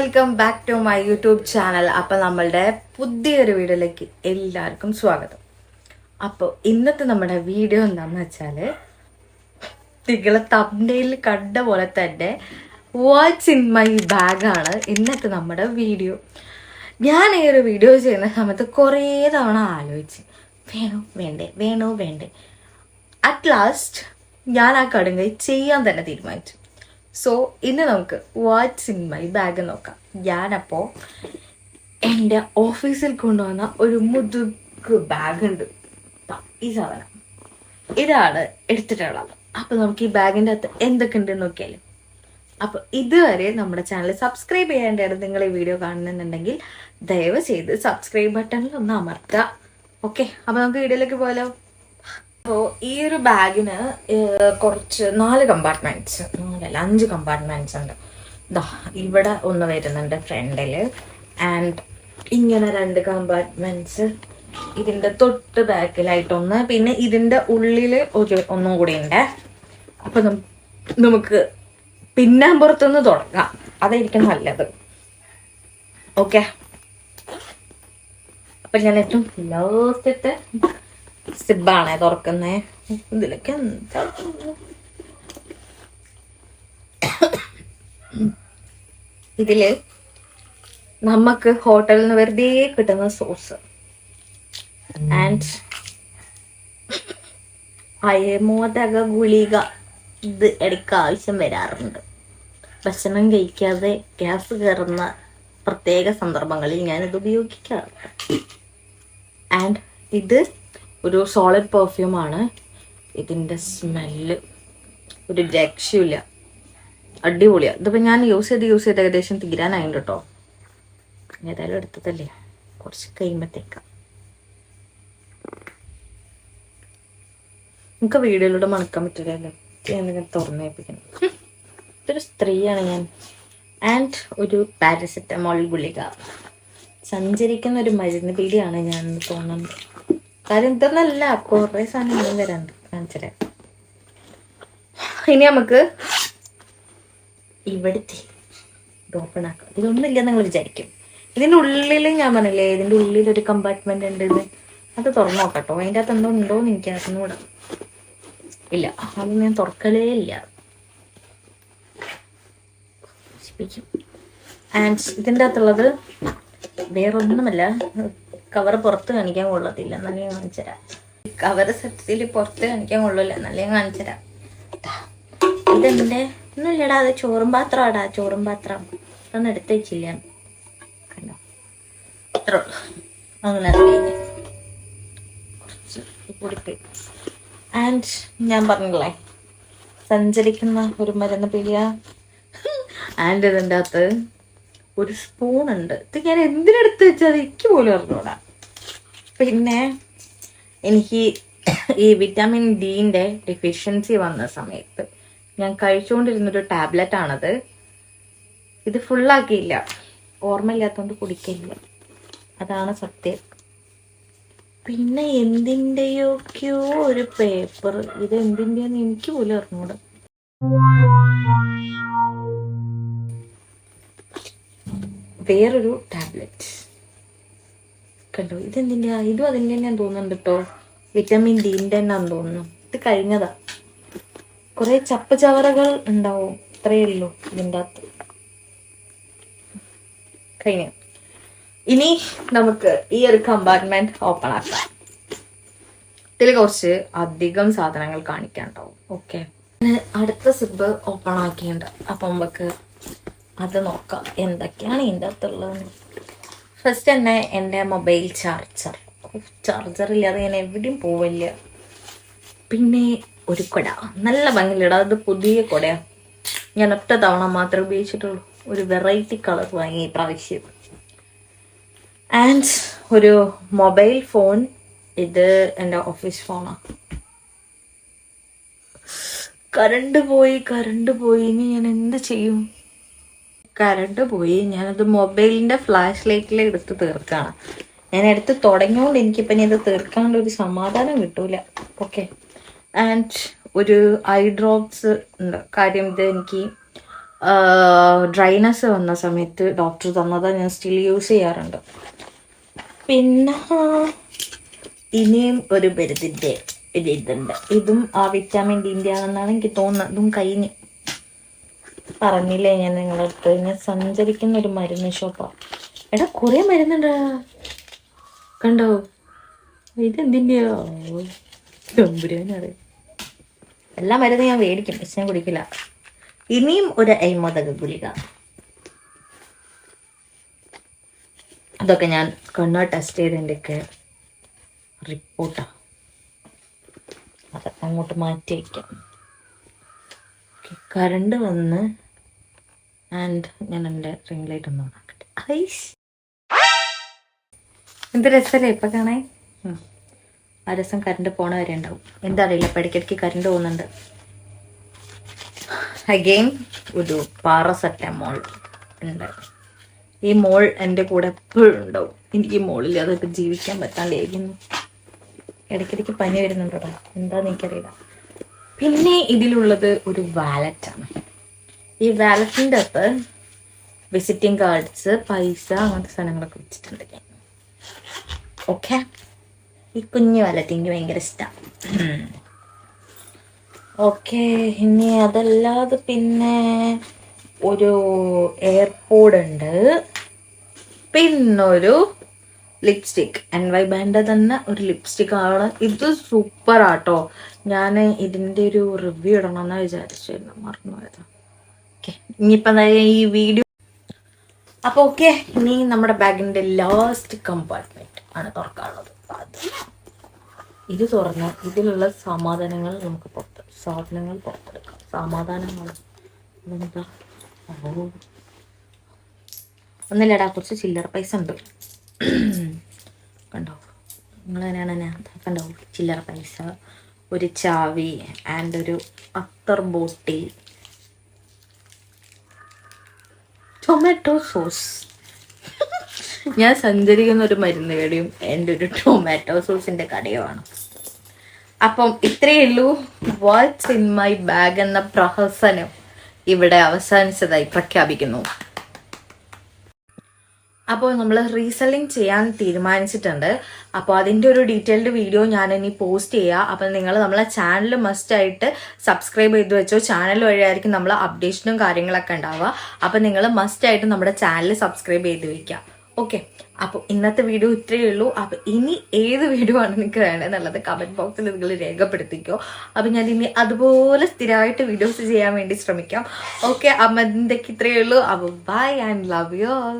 Welcome back to my YouTube channel. അപ്പോൾ നമ്മളുടെ പുതിയൊരു വീഡിയോയിലേക്ക് എല്ലാവർക്കും സ്വാഗതം. അപ്പോൾ ഇന്നത്തെ നമ്മുടെ വീഡിയോ എന്താണെന്ന് വെച്ചാൽ, നിങ്ങളെ തംബ്നെയിൽ കണ്ട പോലെ തന്നെ വാട്ട്സ് ഇൻ മൈ ബാഗാണ് ഇന്നത്തെ നമ്മുടെ വീഡിയോ. ഞാൻ ഈ ഒരു വീഡിയോ ചെയ്യുന്ന സമയത്ത് കുറേ തവണ ആലോചിച്ച് വേണോ വേണ്ടേ. അറ്റ് ലാസ്റ്റ് ഞാൻ ആ കടുങ്കൈ ചെയ്യാൻ തന്നെ തീരുമാനിച്ചു. സോ ഇന്ന് നമുക്ക് വാട്ട്സ് ഇൻ മൈ ബാഗ് നോക്കാം. ഞാനപ്പോൾ എൻ്റെ ഓഫീസിൽ കൊണ്ടുവന്ന ഒരു മുതുക്ക് ബാഗുണ്ട്. ഈ സാധനം ഇതാണ് എടുത്തിട്ടുള്ളത്. അപ്പോൾ നമുക്ക് ഈ ബാഗിൻ്റെ അകത്ത് എന്തൊക്കെ ഉണ്ടെന്ന് നോക്കിയാലും. അപ്പോൾ ഇതുവരെ നമ്മുടെ ചാനൽ സബ്സ്ക്രൈബ് ചെയ്യേണ്ടതാണ്. നിങ്ങൾ ഈ വീഡിയോ കാണുന്നുണ്ടെങ്കിൽ ദയവ് ചെയ്ത് സബ്സ്ക്രൈബ് ബട്ടണിൽ ഒന്ന് അമർത്തുക. ഓക്കെ, അപ്പോൾ നമുക്ക് വീഡിയോയിലേക്ക് പോയാലോ. അപ്പോൾ ഈ ഒരു ബാഗിന് കുറച്ച് 5 കമ്പാർട്ട്മെന്റ്സ് ഉണ്ട്. ഇവിടെ ഒന്ന് വരുന്നുണ്ട് ഫ്രണ്ടില്, ആൻഡ് ഇങ്ങനെ 2 കമ്പാർട്ട്മെന്റ്സ് ഇതിന്റെ തൊട്ട് ബാക്കിലായിട്ടൊന്ന്, പിന്നെ ഇതിന്റെ ഉള്ളില് ഒന്നും കൂടി ഉണ്ട്. അപ്പൊ നമുക്ക് പിന്നാമ്പുറത്തുനിന്ന് തുടങ്ങാം, അതായിരിക്കും നല്ലത്. ഓക്കെ, അപ്പൊ ഞാൻ ഏറ്റവും ലാസ്റ്റത്തെ സിബാണേ തുറക്കുന്നേ. ഇതിലൊക്കെ എന്താ ഇതില് നമുക്ക് ഹോട്ടലിൽ നിന്ന് വെറുതെ കിട്ടുന്ന സോസ് ആൻഡ് അയമോദക ഗുളിക. ഇത് ഇടയ്ക്ക് ആവശ്യം വരാറുണ്ട്. ഭക്ഷണം കഴിക്കാതെ ഗ്യാസ് കയറുന്ന പ്രത്യേക സന്ദർഭങ്ങളിൽ ഞാനിത് ഉപയോഗിക്കാറുണ്ട്. ആൻഡ് ഇത് ഒരു സോളിഡ് പെർഫ്യൂമാണ്. ഇതിൻ്റെ സ്മെല്ല് ഒരു രക്ഷയില്ല, അടിപൊളിയാണ്. ഇതിപ്പോൾ ഞാൻ യൂസ് ചെയ്ത് ഏകദേശം തീരാനായിട്ടുണ്ട് കേട്ടോ. ഏതായാലും എടുത്തതല്ലേ, കുറച്ച് കഴിയുമ്പോഴത്തേക്കാം. നമുക്ക് വീഡിയോയിലൂടെ മണക്കാൻ പറ്റില്ലല്ലോ, ഞാനിങ്ങനെ തുറന്നേൽപ്പിക്കണം. ഇതൊരു സ്ത്രീയാണ് ഞാൻ. ആൻഡ് ഒരു പാരസെറ്റമോൾ ഗുളിക. സഞ്ചരിക്കുന്ന ഒരു മരുന്ന് പീടിയാണ് ഞാൻ തോന്നുന്നത്. കാര്യം ഇതൊന്നല്ല, കുറേ സാധനങ്ങളും വരാണ്ട് കാണിച്ചത്. ഇനി നമുക്ക് ഇവിടുത്തെ ഓപ്പൺ ആക്കാം. ഇതൊന്നുമില്ല നിങ്ങൾ വിചാരിക്കും. ഇതിൻ്റെ ഉള്ളിൽ ഞാൻ പറഞ്ഞില്ലേ, ഇതിൻ്റെ ഉള്ളിൽ ഒരു കമ്പാർട്ട്മെന്റ് ഉണ്ട്. അത് തുറന്നു നോക്കട്ടോ. അതിൻ്റെ അകത്ത് എന്തോ ഉണ്ടോന്ന് എനിക്ക് അറിഞ്ഞൂടാ. ഇല്ല, അത് ഞാൻ തുറക്കലേ ഇല്ല. ആൻഡ് ഇതിൻ്റെ അകത്തുള്ളത് വേറൊന്നുമല്ല. കവർ പുറത്ത് കാണിക്കാൻ കൊള്ളത്തില്ല, നല്ല ഞാൻ കാണിച്ചുതരാം. കവർ സത്യത്തിൽ പുറത്ത് കാണിക്കാൻ കൊള്ളില്ല, നല്ല ഞാൻ കാണിച്ചുതരാം. ഇതെന്റെ ഒന്നുമില്ലടാ, അത് ചോറും പാത്രമാടാ, ചോറും പാത്രം. അതൊന്നും എടുത്ത് വെച്ചില്ല, കണ്ടോ, അത്ര ഉള്ളു. അങ്ങനെ കുറച്ച് ആൻഡ് ഞാൻ പറഞ്ഞില്ലേ, സഞ്ചരിക്കുന്ന ഒരു മരുന്ന് പീടിക. ആൻഡ് ഇതിൻ്റെ അകത്ത് ഒരു സ്പൂൺ ഉണ്ട്. ഇത് ഞാൻ എന്തിനെടുത്ത് വെച്ചാൽ എനിക്ക് പോലും അറിഞ്ഞൂടാ. പിന്നെ എനിക്ക് ഈ വിറ്റാമിൻ ഡിന്റെ ഡെഫിഷ്യൻസി വന്ന സമയത്ത് ഞാൻ കഴിച്ചുകൊണ്ടിരുന്നൊരു ടാബ്ലറ്റ് ആണത്. ഇത് ഫുള്ളാക്കിയില്ല, ഓർമ്മയില്ലാത്തതുകൊണ്ട് കുടിക്കില്ല, അതാണ് സത്യം. പിന്നെ എന്തിൻ്റെയൊക്കെയോ ഒരു പേപ്പർ. ഇത് എന്തിൻ്റെയെന്ന് എനിക്ക് പോലും അറിഞ്ഞൂടാ. വേറൊരു ടാബ്ലറ്റ് കണ്ടോ, ഇതെന്തിൻ്റെയാ? ഇതും അതിൻ്റെ തന്നെയാന്ന് തോന്നുന്നുണ്ട് കേട്ടോ. വിറ്റാമിൻ ഡിൻ്റെ തന്നെയാന്ന് തോന്നുന്നു. ഇത് കഴിഞ്ഞതാ. കുറെ ചപ്പ് ചവറകൾ ഉണ്ടാവും, ഇത്രയേ ഉള്ളൂ ഇതിൻ്റെ അകത്ത്. കഴിഞ്ഞു. ഇനി നമുക്ക് ഈ ഒരു കമ്പാർട്ട്മെന്റ് ഓപ്പൺ ആക്കാം. ഇതിൽ കുറച്ച് അധികം സാധനങ്ങൾ കാണിക്കാനുണ്ടാവും. ഓക്കെ, അടുത്ത സിബ് ഓപ്പൺ ആക്കിയിട്ടുണ്ട്. അപ്പം നമുക്ക് അത് നോക്കാം എന്തൊക്കെയാണ് ഇതിൻ്റെ അകത്തുള്ളത്. ഫസ്റ്റ് തന്നെ എൻ്റെ മൊബൈൽ ചാർജർ ഇല്ലാതെ ഞാൻ എവിടെയും പോവില്ല. പിന്നെ ഒരു കുട, നല്ല ഭംഗിയിലിടാം. അത് പുതിയ കുടയാണ്, ഞാൻ ഒറ്റ തവണ മാത്രമേ ഉപയോഗിച്ചിട്ടുള്ളൂ. ഒരു വെറൈറ്റി കളർ വാങ്ങി ഈ പ്രാവശ്യം. ആൻഡ് ഒരു മൊബൈൽ ഫോൺ. ഇത് എൻ്റെ ഓഫീസ് ഫോണാണ്. കറണ്ട് പോയി. ഇനി ഞാൻ എന്ത് ചെയ്യും? കറണ്ട് പോയി. ഞാനത് മൊബൈലിൻ്റെ ഫ്ലാഷ് ലൈറ്റിൽ എടുത്ത് തീർക്കാണ്. ഞാൻ എടുത്ത് തുടങ്ങിയോണ്ട് എനിക്കിപ്പം ഇത് തീർക്കാനുള്ള ഒരു സമാധാനം കിട്ടൂല. ഓക്കെ, ആൻഡ് ഒരു ഐ ഡ്രോപ്സ് ഉണ്ട്. കാര്യം ഇത് എനിക്ക് ഡ്രൈനസ് വന്ന സമയത്ത് ഡോക്ടർ തന്നത് ഞാൻ സ്റ്റിൽ യൂസ് ചെയ്യാറുണ്ട്. പിന്നെ ഇനിയും ഒരു മരുന്നിൻ്റെ ഇതുണ്ട്. ഇതും ആ വിറ്റാമിൻ ഡിൻ്റെ ആണെന്നാണ് എനിക്ക് തോന്നുന്നത്. ഇതും കഴിഞ്ഞ് പറഞ്ഞില്ലേ ഞാൻ നിങ്ങളുടെ അടുത്ത്. ഞാൻ സഞ്ചരിക്കുന്ന ഒരു മരുന്ന് ഷോപ്പാണ്. എടാ കുറേ മരുന്നുണ്ട് കണ്ടോ. ഇതെന്തിൻ്റെയോ ഗംഭീരനറിയാം. എല്ലാ മരുന്നും ഞാൻ മേടിക്കും, പക്ഷെ ഞാൻ കുടിക്കില്ല. ഇനിയും ഒരു അയ്മോദക ഗുളിക. അതൊക്കെ ഞാൻ കണ്ണ് ടെസ്റ്റ് ചെയ്തതിൻ്റെയൊക്കെ റിപ്പോർട്ടാണ്. അതൊക്കെ അങ്ങോട്ട് മാറ്റി വയ്ക്കാം. കറണ്ട് വന്ന് ആൻഡ് ഞാൻ എൻ്റെ റിംഗ് ലൈറ്റ് ഒന്ന് ഓണാക്കട്ടെ. ഐസ് എന്ത് രസമല്ലേ ഇപ്പം കാണാൻ. ആ രസം കറണ്ട് പോണ വരെ ഉണ്ടാവും. എന്താ അറിയില്ല, ഇപ്പം ഇടയ്ക്കിടയ്ക്ക് കറണ്ട് പോകുന്നുണ്ട്. അഗെയിൻ ഒരു പാരസെറ്റമോൾ ഉണ്ട്. ഈ മോൾ എൻ്റെ കൂടെ എപ്പോഴും ഉണ്ടാവും. എനിക്ക് ഈ മോളിൽ അതൊക്കെ ജീവിക്കാൻ പറ്റാണ്ടായിരിക്കുന്നു. ഇടയ്ക്കിടയ്ക്ക് പനി വരുന്നുണ്ടോ, എന്താന്ന് എനിക്കറിയില്ല. പിന്നെ ഇതിലുള്ളത് ഒരു വാലറ്റാണ്. ഈ വാലറ്റിൻ്റെ അകത്ത് വിസിറ്റിംഗ് കാർഡ്സ്, പൈസ, അങ്ങനത്തെ സാധനങ്ങളൊക്കെ വെച്ചിട്ടുണ്ട് ഞാൻ. ഓക്കെ, ഈ കുഞ്ഞു വാലറ്റ് എനിക്ക് ഭയങ്കര ഇഷ്ടമാണ്. ഓക്കെ, ഇനി അതല്ലാതെ പിന്നെ ഒരു എയർപോഡ് ഉണ്ട്. പിന്നൊരു ലിപ്സ്റ്റിക്, NY ബാൻഡ് തന്നെ ഒരു ലിപ്സ്റ്റിക് ആണ്. ഇത് സൂപ്പർ ആട്ടോ. ഞാൻ ഇതിൻ്റെ ഒരു റിവ്യൂ ഇടണമെന്ന് വിചാരിച്ചിരുന്നു, മറന്നുപോയത്. ഓക്കെ, ഇനിയിപ്പം ഈ വീഡിയോ അപ്പോൾ ഓക്കെ. ഇനി നമ്മുടെ ബാഗിൻ്റെ ലാസ്റ്റ് കമ്പാർട്ട്മെൻറ്റ് ആണ് തുറക്കാനുള്ളത്. അത് ഇത് തുറന്ന് ഇതിലുള്ള സാധനങ്ങൾ നമുക്ക് സാധനങ്ങൾ പുറത്തെടുക്കാം. സമാധാനങ്ങൾ എന്താ? ഓ, ഒന്നില്ലടാ, കുറച്ച് ചില്ലറ പൈസ ഉണ്ട് കണ്ടോ. നിങ്ങൾ തന്നെയാണ് കണ്ടോ, ചില്ലറ പൈസ, ഒരു ചാവി ആൻഡ് ഒരു അത്തർ ബോട്ടിൽ, ടൊമാറ്റോ സോസ്. ഞാൻ സഞ്ചരിക്കുന്ന ഒരു മരുന്ന് കടയും എൻ്റെ ഒരു ടൊമാറ്റോ സോസിൻ്റെ കടയുമാണ്. അപ്പം ഇത്രയേ ഉള്ളൂ. വാട്ട്സ് ഇൻ മൈ ബാഗ് എന്ന പ്രഹസനം ഇവിടെ അവസാനിച്ചതായി പ്രഖ്യാപിക്കുന്നു. അപ്പോൾ നമ്മൾ റീസെല്ലിങ് ചെയ്യാൻ തീരുമാനിച്ചിട്ടുണ്ട്. അപ്പോൾ അതിൻ്റെ ഒരു ഡീറ്റെയിൽഡ് വീഡിയോ ഞാൻ ഇനി പോസ്റ്റ് ചെയ്യുക. അപ്പോൾ നിങ്ങൾ നമ്മളെ ചാനൽ മസ്റ്റായിട്ട് സബ്സ്ക്രൈബ് ചെയ്ത് വെച്ചോ. ചാനൽ വഴിയായിരിക്കും നമ്മൾ അപ്ഡേഷനും കാര്യങ്ങളൊക്കെ ഉണ്ടാവുക. അപ്പോൾ നിങ്ങൾ മസ്റ്റായിട്ട് നമ്മുടെ ചാനൽ സബ്സ്ക്രൈബ് ചെയ്ത് വയ്ക്കുക. ഓക്കെ, അപ്പോൾ ഇന്നത്തെ വീഡിയോ ഇത്രയേ ഉള്ളൂ. അപ്പോൾ ഇനി ഏത് വീഡിയോ ആണ് നിങ്ങൾക്ക് വേണ്ടതെന്നുള്ളത് കമൻറ്റ് ബോക്സിൽ നിങ്ങൾ രേഖപ്പെടുത്തിക്കോ. അപ്പോൾ ഞാൻ ഇനി അതുപോലെ സ്ഥിരമായിട്ട് വീഡിയോസ് ചെയ്യാൻ വേണ്ടി ശ്രമിക്കാം. ഓക്കെ, അപ്പം എന്തൊക്കെ ഇത്രയേ ഉള്ളൂ. അപ്പോൾ bye and love you all.